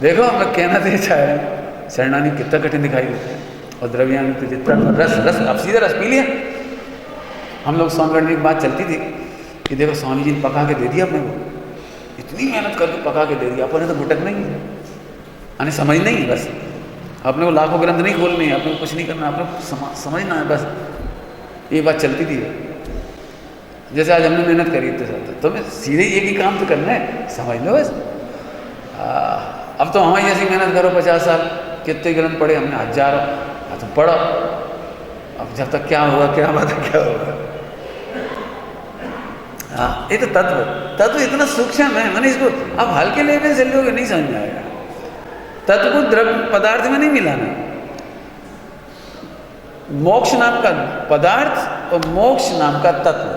देखो मैं कहना तो चाह रहा हूँ, शरणानी कितना कठिन दिखाई देता है, और द्रव्यान तो जितना रस रस, अब सीधा रस पी लिया। हम लोग सोनगढ़ में एक बात चलती थी कि देखो स्वामी जी ने पका के दे दिया अपने को, इतनी मेहनत करके पका के दे दिया, अपने तो भुटक नहीं है, यानी समझ नहीं है, बस अपने को लाखों ग्रंथ नहीं खोलने हैं, अपने को कुछ नहीं करना, अपने को समझना है बस। ये बात चलती थी। जैसे आज हमने मेहनत करी तो हमें सीधे एक ही काम तो करना है, समझ लो बस। अब तो हमारी ऐसी मेहनत करो 50 साल, कितने ग्रंथ पढ़े हमने, 1000, तो पढ़ो, अब जब तक क्या होगा, क्या बात है, क्या होगा। हाँ, ये तो तत्व इतना सूक्ष्म है, मैंने इसको अब हल्के लेवल से लोगे नहीं समझ में आएगा। तत्व को द्रव्य पदार्थ में नहीं मिलाना। मोक्ष नाम का पदार्थ और मोक्ष नाम का तत्व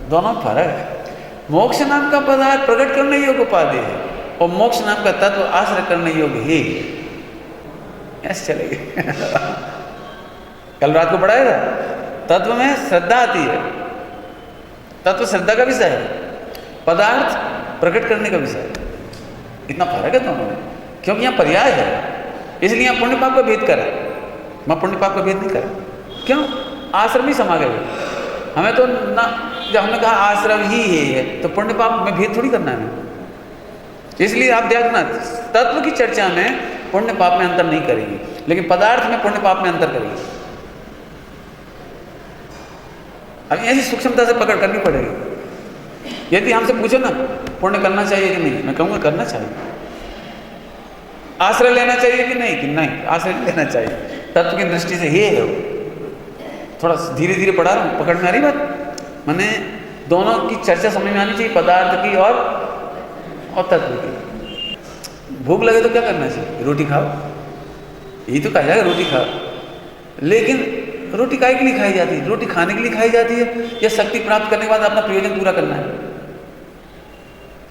दोनों फर्क है। मोक्ष नाम का पदार्थ प्रकट करने योग्य उपाधि है, और मोक्ष नाम का तत्व आश्रय करने योग्य ही। ऐसे चलेगा। कल रात को पढ़ाएगा, तत्व में श्रद्धा आती है, तत्व श्रद्धा का विषय है, पदार्थ प्रकट करने का विषय है। इतना फर्क है दोनों में, क्योंकि यहाँ पर्याय है, इसलिए यहाँ पुण्य पाप का भेद करा। मैं पुण्य पाप का भेद नहीं करा, क्यों? आश्रम ही समा गए हमें तो ना। जब हमने कहा आश्रम ही है तो पुण्य पाप में भेद थोड़ी करना है। इसलिए आप देखना, तत्व की चर्चा में पुण्य पाप में अंतर नहीं करेगी, लेकिन पदार्थ में पुण्य पाप में अंतर करेगी। अब ऐसी सूक्ष्मता से पकड़ करनी पड़ेगी। यदि हमसे पूछो ना पुण्य करना चाहिए कि नहीं, मैं कहूँगा करना चाहिए। आश्रय लेना चाहिए कि नहीं, आश्रय लेना चाहिए। तत्व की दृष्टि से ये है। थोड़ा धीरे धीरे पढ़ा रहा हूँ, पकड़ में आ रही बात। मैंने दोनों की चर्चा समझ में आनी चाहिए, पदार्थ की और तत्व की। भूख लगे तो क्या करना चाहिए? रोटी खाओ, यही तो कहा जाएगा, रोटी खाओ। लेकिन रोटी काहे के लिए खाई जाती है? रोटी खाने के लिए खाई जाती है या शक्ति प्राप्त करने के बाद अपना प्रयोजन पूरा करना है?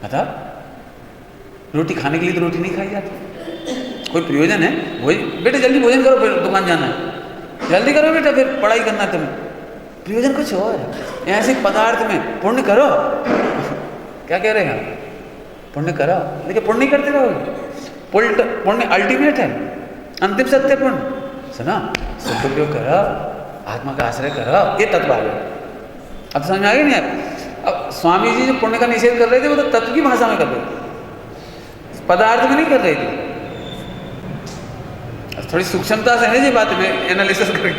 बता, रोटी खाने के लिए तो रोटी नहीं खाई जाती। कोई प्रयोजन है? वही बेटे जल्दी भोजन करो, फिर दुकान जाना है, जल्दी करो बेटा, फिर पढ़ाई करना है तुम्हें। प्रयोजन कुछ और है। ऐसे पदार्थ में पुण्य करो। क्या कह रहे हैं? पुण्य करो, लेकिन पुण्य नहीं करते रहोगे। पुण्य अल्टीमेट है, अंतिम सत्य पुण्य। सुना, सदुपयोग करो, आत्मा का आश्रय करो, ये तत्व आ गया। अब समझ में आ गया नहीं यार? अब स्वामी जी जो पुण्य का निषेध कर रहे थे वो तो तत्व की भाषा में कर रहे थे, पदार्थ में नहीं कर रहे थे। थोड़ी सूक्ष्मता से है ये बात में एनालिसिस करके